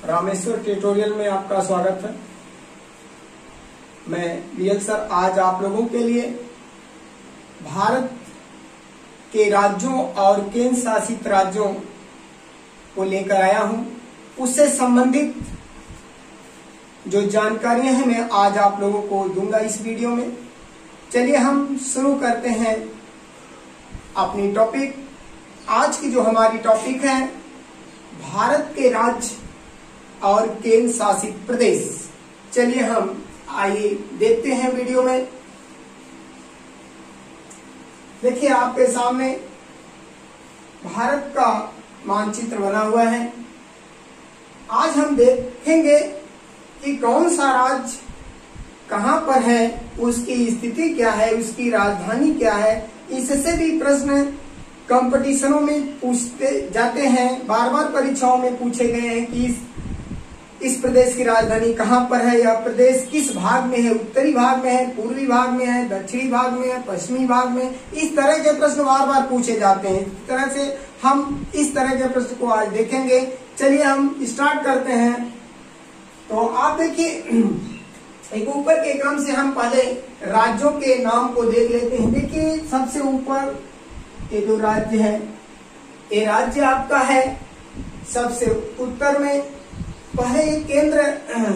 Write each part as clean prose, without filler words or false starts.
Rameshwar tutorial में आपका स्वागत है। मैं वीएल सर आज आप लोगों के लिए भारत के राज्यों और केंद्र शासित राज्यों को लेकर आया हूं। उससे संबंधित जो जानकारियां हैं मैं आज आप लोगों को दूंगा इस वीडियो में। चलिए हम शुरू करते हैं अपनी टॉपिक। आज की जो हमारी टॉपिक है भारत के राज्य और केंद्र शासित प्रदेश। चलिए हम आइए देखते हैं वीडियो में। देखिए आपके सामने भारत का मानचित्र बना हुआ है। आज हम देखेंगे कि कौन सा राज्य कहां पर है, उसकी स्थिति क्या है, उसकी राजधानी क्या है। इससे भी प्रश्न कंपटीशनों में पूछते जाते हैं, बार बार परीक्षाओं में पूछे गए हैं कि इस प्रदेश की राजधानी कहां पर है, यह प्रदेश किस भाग में है, उत्तरी भाग में है, पूर्वी भाग में है, दक्षिणी भाग में है, पश्चिमी भाग में। इस तरह के प्रश्न बार बार पूछे जाते हैं। इस तरह से हम इस तरह के प्रश्न को आज देखेंगे। चलिए हम स्टार्ट करते हैं। तो आप देखिए एक ऊपर के क्रम से हम पहले राज्यों के नाम को देख लेते हैं। देखिए सबसे ऊपर ये जो राज्य है, ये राज्य आपका है सबसे उत्तर में। पहले केंद्र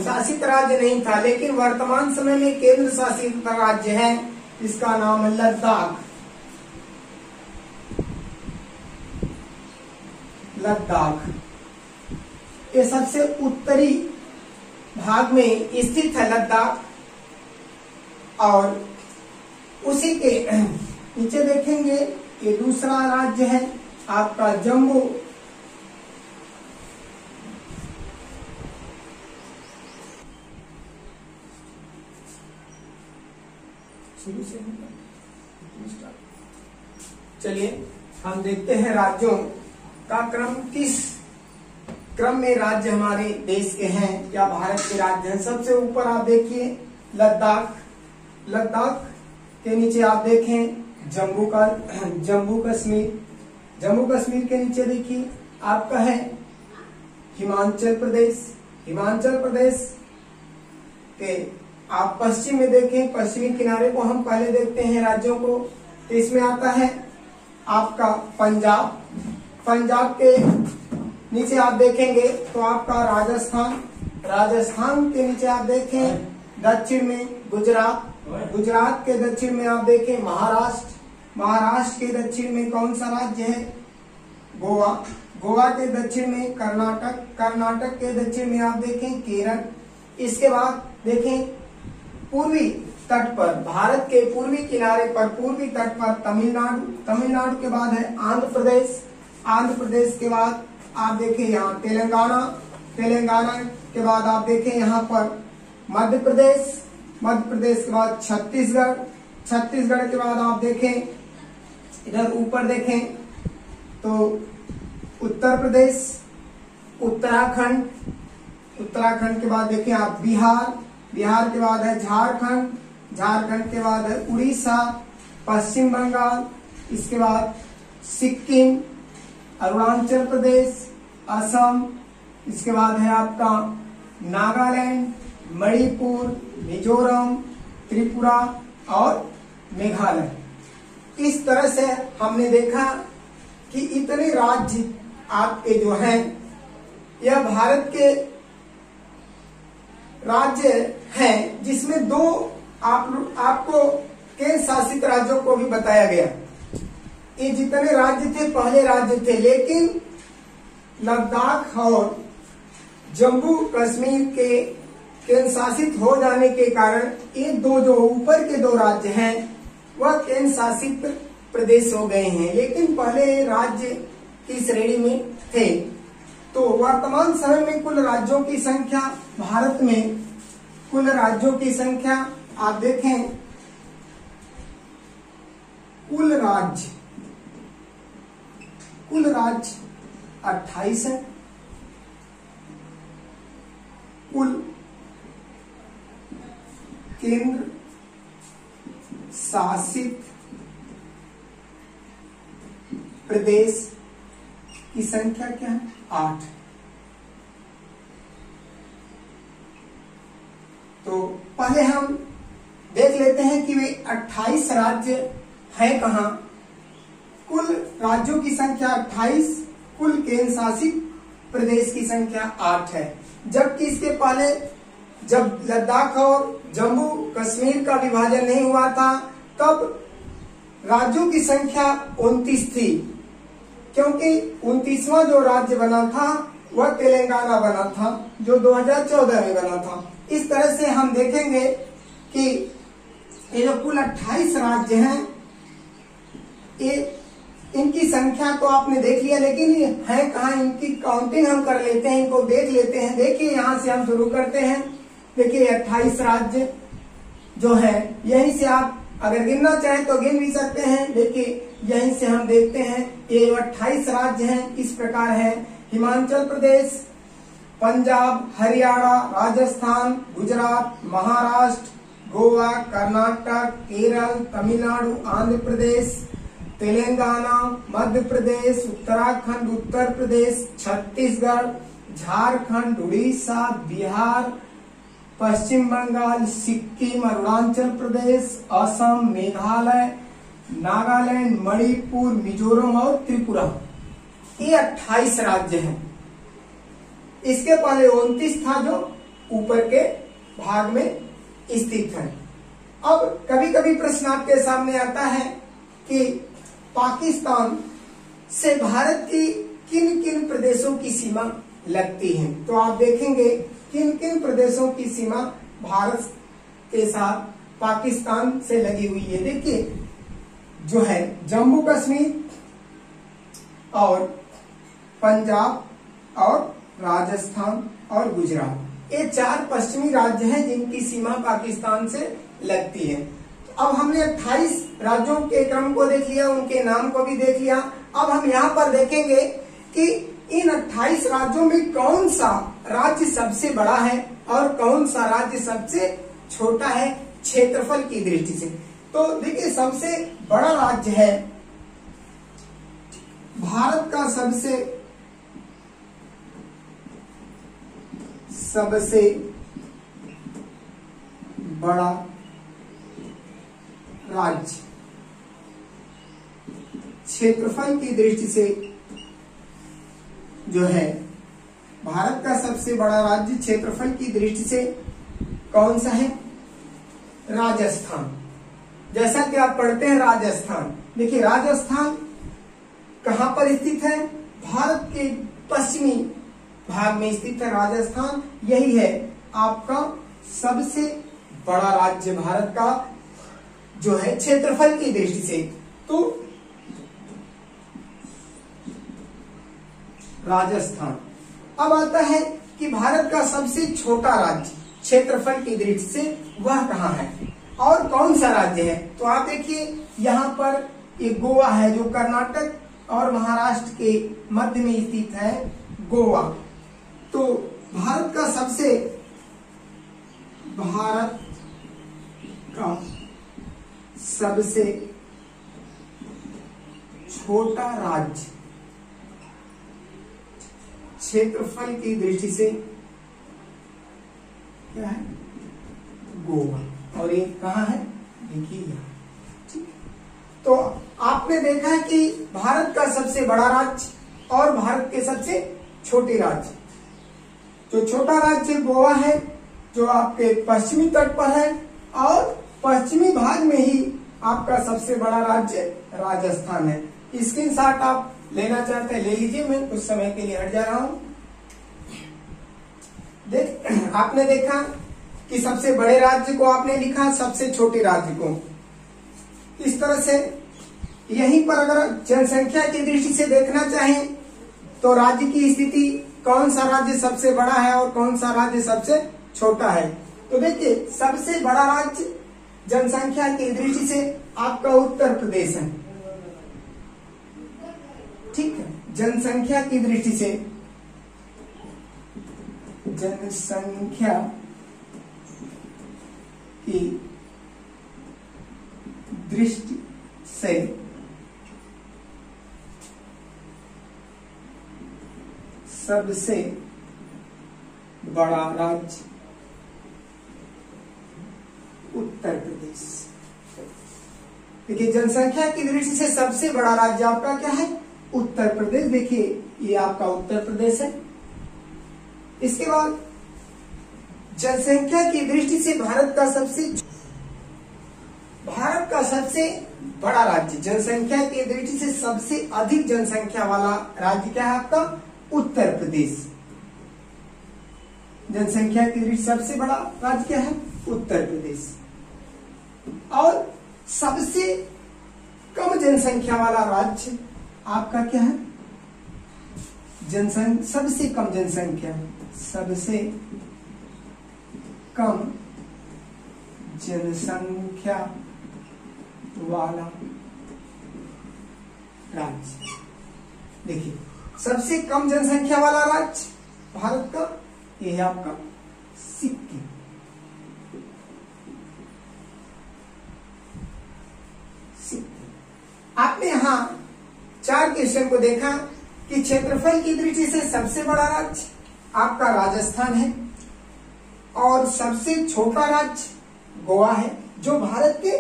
शासित राज्य नहीं था, लेकिन वर्तमान समय में केंद्र शासित राज्य है। इसका नाम है लद्दाख। लद्दाख ये सबसे उत्तरी भाग में स्थित है लद्दाख। और उसी के नीचे देखेंगे ये दूसरा राज्य है आपका जम्मू। शुरू से चलिए हम देखते हैं राज्यों का क्रम, किस क्रम में राज्य हमारे देश के हैं या भारत के राज्य हैं। सबसे ऊपर आप देखिए लद्दाख। लद्दाख के नीचे आप देखें जम्मू कश्मीर। जम्मू कश्मीर के नीचे देखिए आपका है हिमाचल प्रदेश। हिमाचल प्रदेश के आप पश्चिम में देखें, पश्चिमी किनारे को हम पहले देखते हैं राज्यों को। तो इसमें आता है आपका पंजाब। पंजाब के नीचे आप देखेंगे तो आपका राजस्थान। राजस्थान के नीचे आप देखें दक्षिण में गुजरात। गुजरात के दक्षिण में आप देखें महाराष्ट्र। महाराष्ट्र के दक्षिण में कौन सा राज्य है, गोवा। गोवा के दक्षिण में कर्नाटक। कर्नाटक के दक्षिण में आप देखें केरल। इसके बाद देखें पूर्वी तट पर, भारत के पूर्वी किनारे पर, पूर्वी तट पर तमिलनाडु। तमिलनाडु के बाद है आंध्र प्रदेश। आंध्र प्रदेश के बाद आप देखें यहाँ तेलंगाना। तेलंगाना के बाद आप देखें यहाँ पर मध्य प्रदेश। मध्य प्रदेश के बाद छत्तीसगढ़। छत्तीसगढ़ के बाद आप देखें इधर ऊपर देखें तो उत्तर प्रदेश, उत्तराखंड। उत्तराखंड के बाद देखें आप बिहार। बिहार के बाद है झारखंड। झारखंड के बाद है उड़ीसा, पश्चिम बंगाल। इसके बाद सिक्किम, अरुणाचल प्रदेश, असम। इसके बाद है आपका नागालैंड, मणिपुर, मिजोरम, त्रिपुरा और मेघालय। इस तरह से हमने देखा कि इतने राज्य आपके जो हैं यह भारत के राज्य हैं, जिसमें दो आपको केंद्र शासित राज्यों को भी बताया गया। ये जितने राज्य थे पहले राज्य थे, लेकिन लद्दाख और जम्मू कश्मीर के केंद्र शासित हो जाने के कारण ये दो जो ऊपर के दो राज्य हैं वह केंद्र शासित प्रदेश हो गए हैं, लेकिन पहले राज्य की श्रेणी में थे। तो वर्तमान समय में कुल राज्यों की संख्या भारत में, कुल राज्यों की संख्या आप देखें, कुल राज्य 28 है। कुल केंद्र शासित प्रदेश की संख्या क्या है? 8। तो पहले हम देख लेते हैं कि वे 28 राज्य हैं कहाँ। कुल राज्यों की संख्या 28, कुल केंद्र शासित प्रदेश की संख्या 8 है। जबकि इसके पहले जब लद्दाख और जम्मू कश्मीर का विभाजन नहीं हुआ था तब राज्यों की संख्या 29 थी, क्योंकि 29वां जो राज्य बना था वह तेलंगाना बना था, जो 2014 में बना था। इस तरह से हम देखेंगे कि ये जो कुल 28 राज्य हैं, ये इनकी संख्या तो आपने देख लिया, लेकिन ये है कहाँ, इनकी काउंटिंग हम कर लेते हैं, इनको देख लेते हैं। देखिए यहाँ से हम शुरू करते हैं। देखिए 28 राज्य जो है, यहीं से आप अगर गिनना चाहें तो गिन भी सकते हैं। देखिए यहीं से हम देखते हैं, ये 28 राज्य हैं इस प्रकार है: हिमाचल प्रदेश, पंजाब, हरियाणा, राजस्थान, गुजरात, महाराष्ट्र, गोवा, कर्नाटक, केरल, तमिलनाडु, आंध्र प्रदेश, तेलंगाना, मध्य प्रदेश, उत्तराखंड, उत्तर प्रदेश, छत्तीसगढ़, झारखंड, उड़ीसा, बिहार, पश्चिम बंगाल, सिक्किम, अरुणाचल प्रदेश, असम, मेघालय, नागालैंड, मणिपुर, मिजोरम और त्रिपुरा। ये 28 राज्य हैं। इसके पहले 29 था जो ऊपर के भाग में स्थित है। अब कभी कभी प्रश्न आपके सामने आता है कि पाकिस्तान से भारत की किन किन प्रदेशों की सीमा लगती है। तो आप देखेंगे किन किन प्रदेशों की सीमा भारत के साथ पाकिस्तान से लगी हुई है। देखिए जो है जम्मू कश्मीर और पंजाब और राजस्थान और गुजरात, ये 4 पश्चिमी राज्य हैं जिनकी सीमा पाकिस्तान से लगती है। तो अब हमने 28 राज्यों के क्रम को देख लिया, उनके नाम को भी देख लिया। अब हम यहाँ पर देखेंगे कि इन 28 राज्यों में कौन सा राज्य सबसे बड़ा है और कौन सा राज्य सबसे छोटा है क्षेत्रफल की दृष्टि से। तो देखिए सबसे बड़ा राज्य है भारत का सबसे बड़ा राज्य क्षेत्रफल की दृष्टि से जो है, भारत का सबसे बड़ा राज्य क्षेत्रफल की दृष्टि से कौन सा है? राजस्थान। जैसा कि आप पढ़ते हैं राजस्थान, देखिए राजस्थान कहां पर स्थित है? भारत के पश्चिमी भाग में स्थित है राजस्थान। यही है आपका सबसे बड़ा राज्य भारत का जो है क्षेत्रफल की दृष्टि से। तो राजस्थान। अब आता है कि भारत का सबसे छोटा राज्य क्षेत्रफल की दृष्टि से वह कहाँ है और कौन सा राज्य है। तो आप देखिए यहाँ पर एक गोवा है जो कर्नाटक और महाराष्ट्र के मध्य में स्थित है, गोवा। तो भारत का सबसे छोटा राज्य क्षेत्रफल की दृष्टि से क्या है? गोवा। और ये कहाँ है? देखिए यहाँ। तो आपने देखा है कि भारत का सबसे बड़ा राज्य और भारत के सबसे छोटे राज्य। जो छोटा राज्य गोवा है जो आपके पश्चिमी तट पर है, और पश्चिमी भाग में ही आपका सबसे बड़ा राज्य राजस्थान है। स्क्रीनशॉट आप लेना चाहते हैं ले लीजिए, मैं कुछ समय के लिए हट जा रहा हूं। आपने देखा कि सबसे बड़े राज्य को आपने लिखा, सबसे छोटे राज्य को इस तरह से। यहीं पर अगर जनसंख्या की दृष्टि से देखना चाहें तो राज्य की स्थिति, कौन सा राज्य सबसे बड़ा है और कौन सा राज्य सबसे छोटा है। तो देखिए सबसे बड़ा राज्य जनसंख्या की दृष्टि से आपका उत्तर प्रदेश है, ठीक है। जनसंख्या की दृष्टि से, जनसंख्या की दृष्टि से सबसे बड़ा राज्य उत्तर प्रदेश। देखिए जनसंख्या की दृष्टि से सबसे बड़ा राज्य आपका क्या है? उत्तर प्रदेश। देखिए ये आपका उत्तर प्रदेश है। इसके बाद जनसंख्या की दृष्टि से भारत का सबसे बड़ा राज्य, जनसंख्या की दृष्टि से सबसे अधिक जनसंख्या वाला राज्य क्या है आपका? उत्तर प्रदेश। जनसंख्या की दृष्टि सबसे बड़ा राज्य क्या है? उत्तर प्रदेश। और सबसे कम जनसंख्या वाला राज्य आपका क्या है? सबसे कम जनसंख्या वाला राज्य। देखिए सबसे कम जनसंख्या वाला राज्य भारत का ये है आपका सिक्किम। आपने यहां 4 क्वेश्चन को देखा कि क्षेत्रफल की दृष्टि से सबसे बड़ा राज्य आपका राजस्थान है और सबसे छोटा राज्य गोवा है, जो भारत के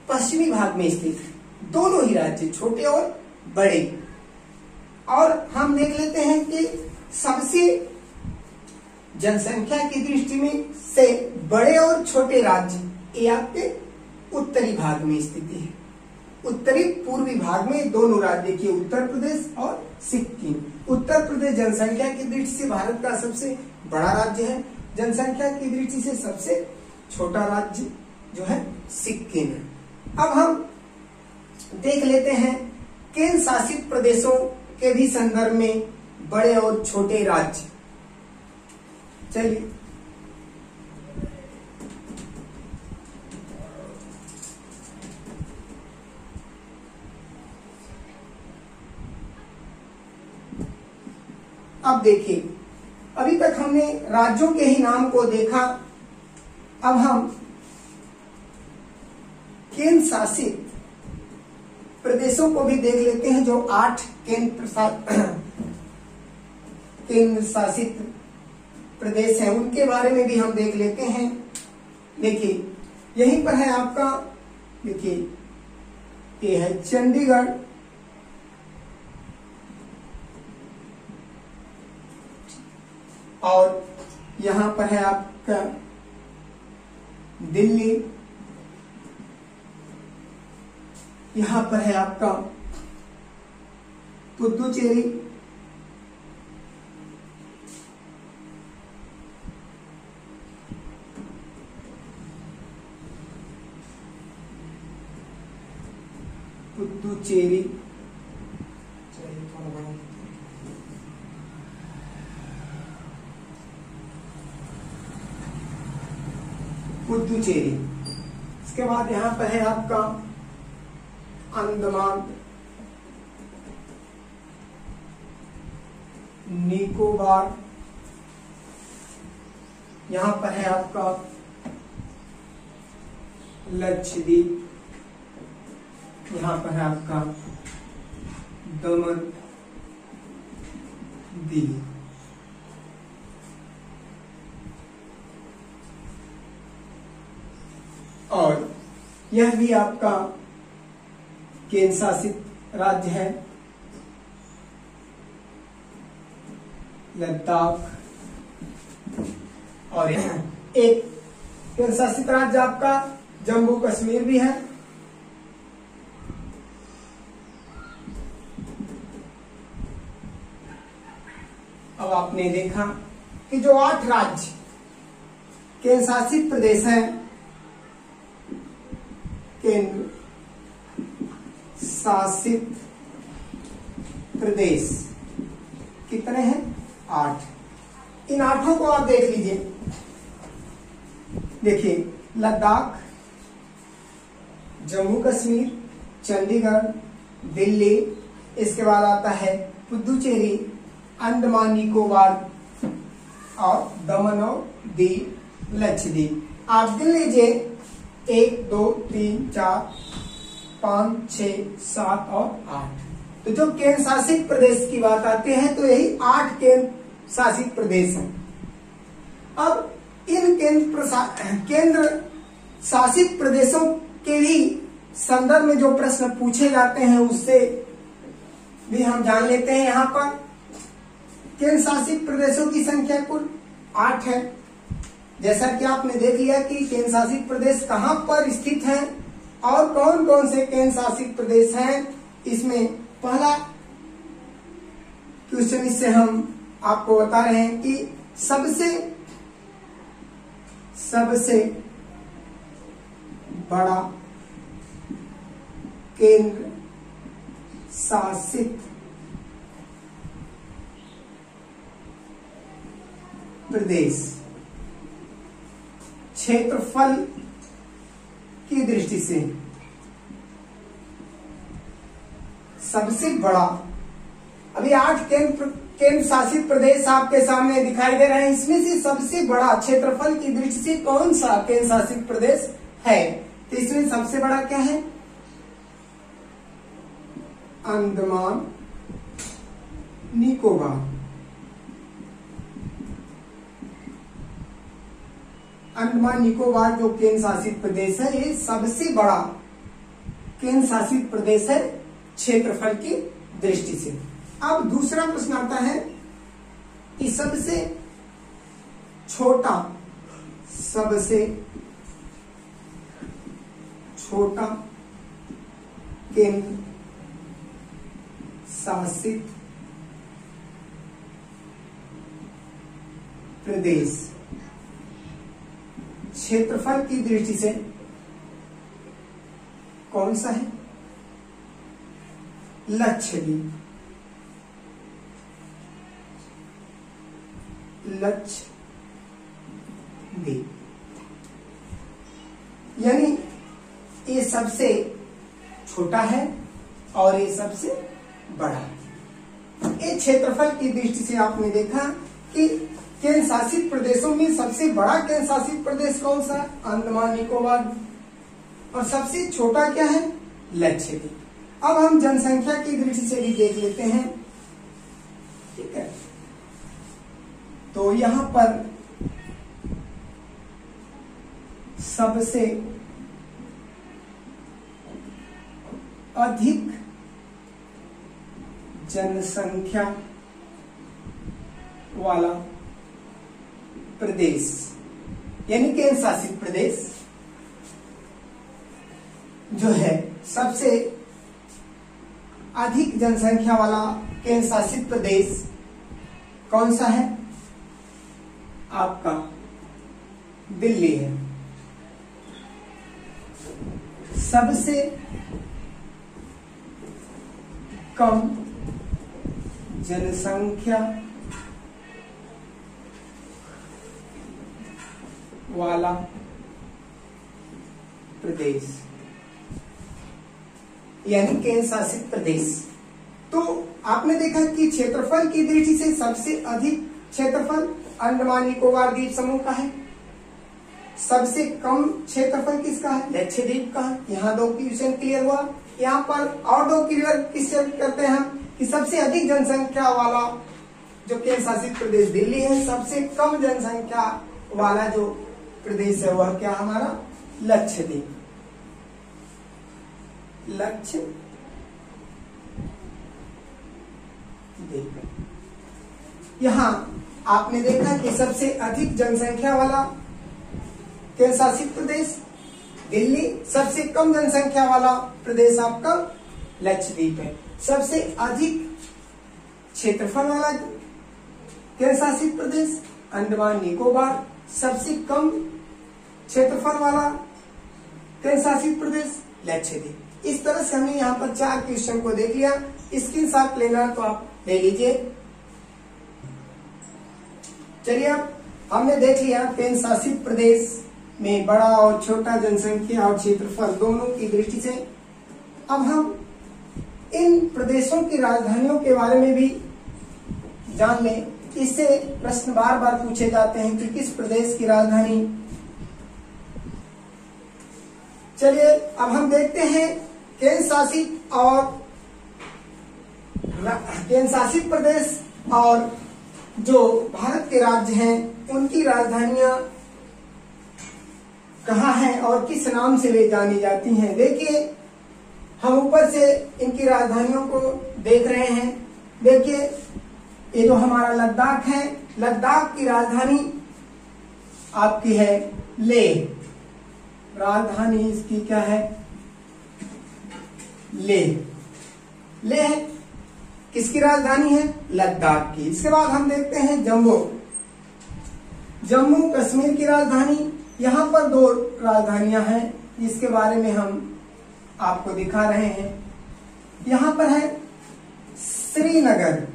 पश्चिमी भाग में स्थित है। दोनों ही राज्य छोटे और बड़े। और हम देख लेते हैं कि सबसे जनसंख्या की दृष्टि में से बड़े और छोटे राज्य ये आपके उत्तरी भाग में स्थित है। उत्तरी पूर्वी भाग में दोनों राज्य देखिए, उत्तर प्रदेश और सिक्किम। उत्तर प्रदेश जनसंख्या की दृष्टि से भारत का सबसे बड़ा राज्य है, जनसंख्या की दृष्टि से सबसे छोटा राज्य जो है सिक्किम है। अब हम देख लेते हैं केंद्र शासित प्रदेशों के भी संदर्भ में बड़े और छोटे राज्य। चलिए अब देखिए, अभी तक हमने राज्यों के ही नाम को देखा। अब हम केंद्र शासित प्रदेशों को भी देख लेते हैं, जो 8 केंद्र शासित प्रदेश हैं, उनके बारे में भी हम देख लेते हैं। देखिए यहीं पर है आपका, देखिए ये है चंडीगढ़, और यहां पर है आपका दिल्ली, यहां पर है आपका पुदुचेरी, पुदुचेरी। इसके बाद यहां पर है आपका अंडमान निकोबार, यहां पर है आपका लक्षद्वीप, यहां पर है आपका दमन दीव। और यह भी आपका केंद्र शासित राज्य है लद्दाख। और एक केंद्र शासित राज्य आपका जम्मू कश्मीर भी है। अब आपने देखा कि जो 8 राज्य केंद्र शासित प्रदेश हैं, केंद्र शासित प्रदेश कितने हैं? 8। इन 8 को आप देख लीजिए। देखिए लद्दाख, जम्मू कश्मीर, चंडीगढ़, दिल्ली, इसके बाद आता है पुदुचेरी, अंडमान निकोबार और दमन और दीव, लक्षद्वीप। आप गिन लीजिए 1 2 3 4 5 6 7 और 8। तो जो केंद्र शासित प्रदेश की बात आती है तो यही 8 केंद्र शासित प्रदेश हैं। अब इन केंद्र शासित प्रदेशों के भी संदर्भ में जो प्रश्न पूछे जाते हैं उससे भी हम जान लेते हैं। यहाँ पर केंद्र शासित प्रदेशों की संख्या कुल 8 है। जैसा कि आपने देख लिया कि केंद्र शासित प्रदेश कहाँ पर स्थित है और कौन कौन से केंद्र शासित प्रदेश हैं, इसमें पहला क्वेश्चन इससे हम आपको बता रहे हैं कि सबसे बड़ा केंद्र शासित प्रदेश क्षेत्रफल की दृष्टि से सबसे बड़ा, अभी 8 केंद्र शासित प्रदेश आपके सामने दिखाई दे रहे हैं, इसमें से सबसे बड़ा क्षेत्रफल की दृष्टि से कौन सा केंद्र शासित प्रदेश है? तो इसमें सबसे बड़ा क्या है? अंडमान निकोबार। अंडमान निकोबार जो केंद्र शासित प्रदेश है, ये सबसे बड़ा केंद्र शासित प्रदेश है क्षेत्रफल की दृष्टि से। अब दूसरा प्रश्न आता है कि सबसे छोटा केंद्र शासित प्रदेश क्षेत्रफल की दृष्टि से कौन सा है? लक्षद्वीप। यानी ये सबसे छोटा है और ये सबसे बड़ा है। ये क्षेत्रफल की दृष्टि से आपने देखा कि केंद्र शासित प्रदेशों में सबसे बड़ा केंद्र शासित प्रदेश कौन सा? अंडमान निकोबार। और सबसे छोटा क्या है? लक्षद्वीप। अब हम जनसंख्या की दृष्टि से भी देख लेते हैं, ठीक है। तो यहां पर सबसे अधिक जनसंख्या वाला प्रदेश यानी केंद्र शासित प्रदेश जो है, सबसे अधिक जनसंख्या वाला केंद्र शासित प्रदेश कौन सा है? आपका दिल्ली है। सबसे कम जनसंख्या वाला प्रदेश यानी केंद्र शासित प्रदेश। तो आपने देखा कि क्षेत्रफल की दृष्टि से सबसे अधिक क्षेत्रफल अंडमान निकोबार द्वीप समूह का है, सबसे कम क्षेत्रफल किसका है? लक्षद्वीप का है। यहाँ 2 क्वेश्चन क्लियर हुआ। यहाँ पर और 2 क्लियर किससे करते हैं हम कि सबसे अधिक जनसंख्या वाला जो केंद्र शासित प्रदेश दिल्ली है, सबसे कम जनसंख्या वाला जो प्रदेश है वह क्या हमारा? लक्षद्वीप। यहाँ आपने देखा कि सबसे अधिक जनसंख्या वाला केंद्र शासित प्रदेश दिल्ली, सबसे कम जनसंख्या वाला प्रदेश आपका लक्षद्वीप है। सबसे अधिक क्षेत्रफल वाला केंद्र शासित प्रदेश अंडमान निकोबार, सबसे कम क्षेत्रफल वाला केंद्र शासित प्रदेश लक्षद्वीप। इस तरह से हमने यहाँ पर 4 क्वेश्चन को देख लिया। स्क्रीनशॉट लेना तो आप ले लीजिए। चलिए, अब हमने देख लिया केंद्र शासित प्रदेश में बड़ा और छोटा जनसंख्या और क्षेत्रफल दोनों की दृष्टि से। अब हम इन प्रदेशों की राजधानियों के बारे में भी जान लें। इससे प्रश्न बार बार पूछे जाते हैं कि किस प्रदेश की राजधानी। चलिए, अब हम देखते हैं केंद्र शासित प्रदेश और जो भारत के राज्य हैं उनकी राजधानियां कहाँ है और किस नाम से वे जानी जाती हैं। देखिए हम ऊपर से इनकी राजधानियों को देख रहे हैं। देखिए ये जो हमारा लद्दाख है, लद्दाख की राजधानी आपकी है लेह। राजधानी इसकी क्या है? लेह। लेह किसकी राजधानी है? लद्दाख की। इसके बाद हम देखते हैं जम्मू। जम्मू कश्मीर की राजधानी। यहाँ पर दो राजधानियां हैं जिसके बारे में हम आपको दिखा रहे हैं। यहाँ पर है श्रीनगर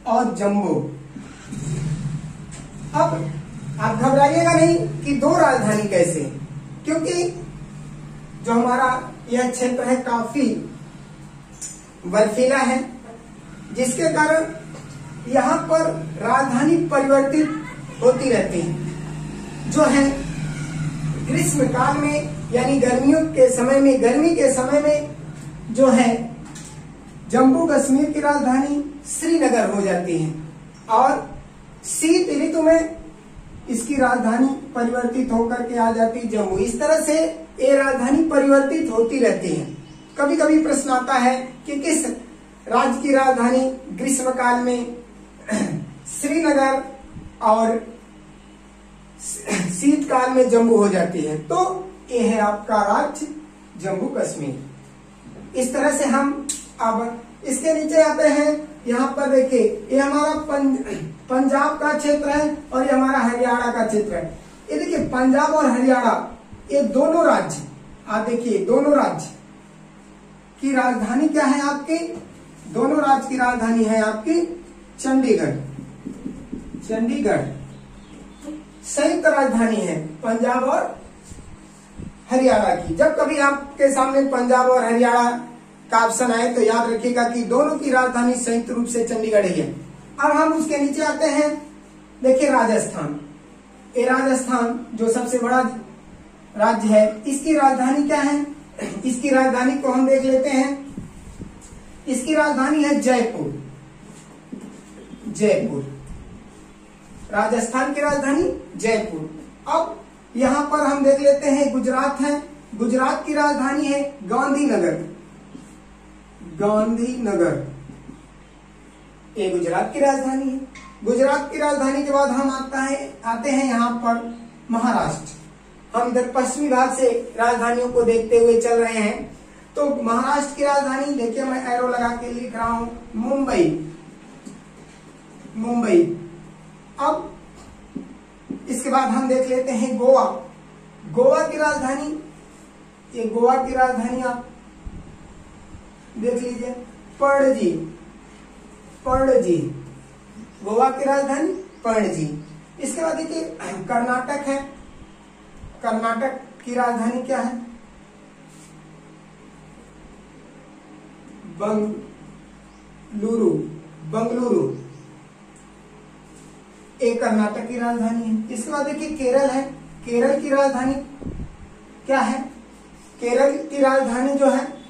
और जम्मू। अब आप घबराइएगा नहीं कि दो राजधानी कैसे, क्योंकि जो हमारा यह क्षेत्र है काफी बर्फीला है, जिसके कारण यहाँ पर राजधानी परिवर्तित होती रहती है। जो है ग्रीष्म काल में यानी गर्मियों के समय में, गर्मी के समय में जो है जम्मू कश्मीर की राजधानी श्रीनगर हो जाती है और शीत ऋतु में इसकी राजधानी परिवर्तित होकर के आ जाती है जम्मू। इस तरह से ये राजधानी परिवर्तित होती रहती है। कभी कभी प्रश्न आता है कि किस राज्य की राजधानी ग्रीष्म काल में श्रीनगर और शीतकाल में जम्मू हो जाती है, तो ये है आपका राज्य जम्मू कश्मीर। इस तरह से हम अब इसके नीचे आते हैं। यहाँ पर देखिए ये हमारा पंजाब का क्षेत्र है और ये हमारा हरियाणा का क्षेत्र है। ये देखिए पंजाब और हरियाणा ये दोनों राज्य, आप देखिए दोनों राज्य की राजधानी क्या है आपकी? दोनों राज्य की राजधानी है आपकी चंडीगढ़। चंडीगढ़ संयुक्त राजधानी है पंजाब और हरियाणा की। जब कभी आपके सामने पंजाब और हरियाणा का ऑप्शन आए तो याद रखिएगा कि दोनों की राजधानी संयुक्त रूप से चंडीगढ़ ही है। अब हम उसके नीचे आते हैं। देखिए राजस्थान। ये राजस्थान जो सबसे बड़ा राज्य है, इसकी राजधानी क्या है? इसकी राजधानी को हम देख लेते हैं। इसकी राजधानी है जयपुर। जयपुर राजस्थान की राजधानी जयपुर। अब यहाँ पर हम देख लेते हैं गुजरात है। गुजरात की राजधानी है गांधीनगर। गांधीनगर ये गुजरात की राजधानी है। गुजरात की राजधानी के बाद हम आते हैं यहाँ पर महाराष्ट्र। हम इधर पश्चिमी भाग से राजधानियों को देखते हुए चल रहे हैं। तो महाराष्ट्र की राजधानी देखिए मैं एरो लगा के लिख रहा हूं मुंबई। मुंबई। अब इसके बाद हम देख लेते हैं गोवा। गोवा की राजधानी, ये गोवा की राजधानी आप देख लीजिए पणजी। पणजी गोवा की राजधानी पणजी। इसके बाद देखिए कर्नाटक है। कर्नाटक की राजधानी क्या है? बंगलुरु। बंगलुरु एक कर्नाटक की राजधानी है। इसके बाद देखिए केरल है। केरल की राजधानी क्या है? केरल की राजधानी जो है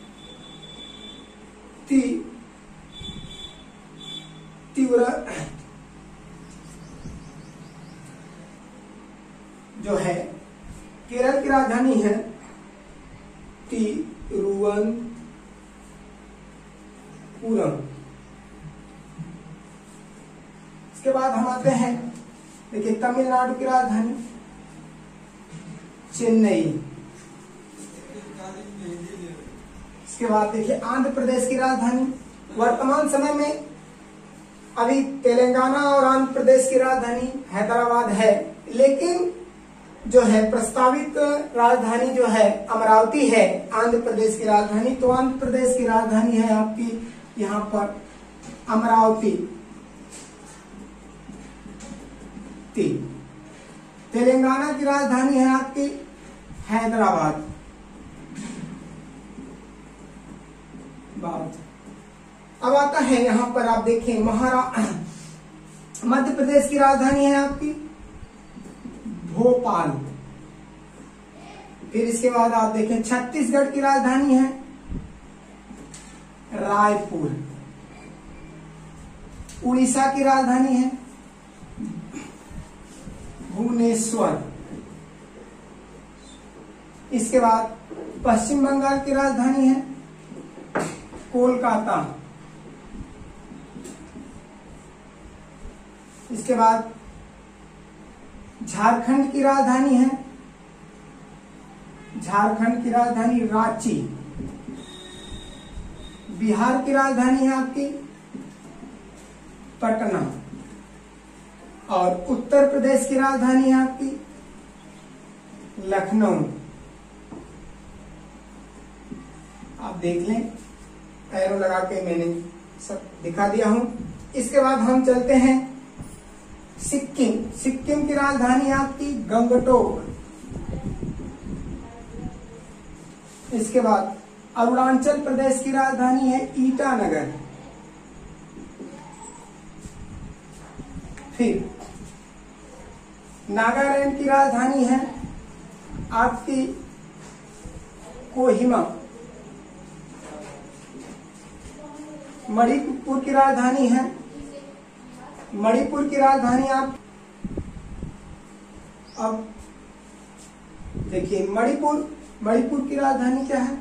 जो है केरल की राजधानी है तिरुवनंतपुरम। इसके बाद हम आते हैं देखिए तमिलनाडु की राजधानी चेन्नई। इसके बाद देखिए आंध्र प्रदेश की राजधानी, वर्तमान समय में अभी तेलंगाना और आंध्र प्रदेश की राजधानी हैदराबाद है, लेकिन जो है प्रस्तावित राजधानी जो है अमरावती है आंध्र प्रदेश की राजधानी। तो आंध्र प्रदेश की राजधानी है आपकी यहाँ पर अमरावती। तेलंगाना की राजधानी है आपकी हैदराबाद। अब आता है यहाँ पर आप देखें मध्य प्रदेश की राजधानी है आपकी भोपाल। फिर इसके बाद आप देखें छत्तीसगढ़ की राजधानी है रायपुर। उड़ीसा की राजधानी है भुवनेश्वर। इसके बाद पश्चिम बंगाल की राजधानी है कोलकाता। इसके बाद झारखंड की राजधानी है, झारखंड की राजधानी रांची। बिहार की राजधानी है आपकी पटना। और उत्तर प्रदेश की राजधानी है आपकी लखनऊ। आप देख लें, एरो लगा के मैंने सब दिखा दिया हूं। इसके बाद हम चलते हैं सिक्किम। सिक्किम की राजधानी है आपकी गंगटोक। इसके बाद अरुणाचल प्रदेश की राजधानी है ईटानगर। फिर नागालैंड की राजधानी है आपकी कोहिमा। मणिपुर की राजधानी है, मणिपुर की राजधानी आप अब देखिए, मणिपुर की राजधानी क्या है?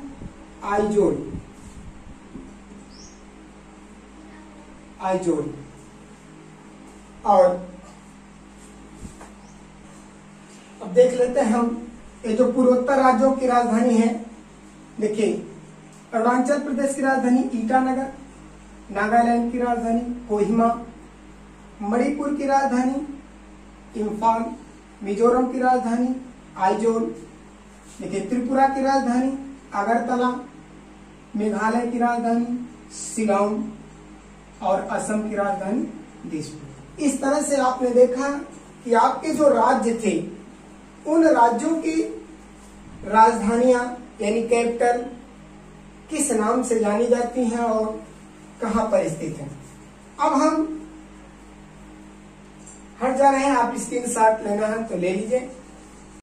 आइजोल। और अब देख लेते हैं हम ये जो पूर्वोत्तर राज्यों की राजधानी है। देखिए, अरुणाचल प्रदेश की राजधानी ईटानगर, नागालैंड की राजधानी कोहिमा, मणिपुर की राजधानी इम्फाल, मिजोरम की राजधानी आइजोल, देखिए त्रिपुरा की राजधानी अगरतला, मेघालय की राजधानी शिलांग और असम की राजधानी दिसपुर। इस तरह से आपने देखा कि आपके जो राज्य थे उन राज्यों की राजधानियां यानी कैपिटल किस नाम से जानी जाती हैं और कहां पर स्थित हैं। अब हम हट जा रहे हैं, आप स्क्रीनशॉट लेना है तो ले लीजिए।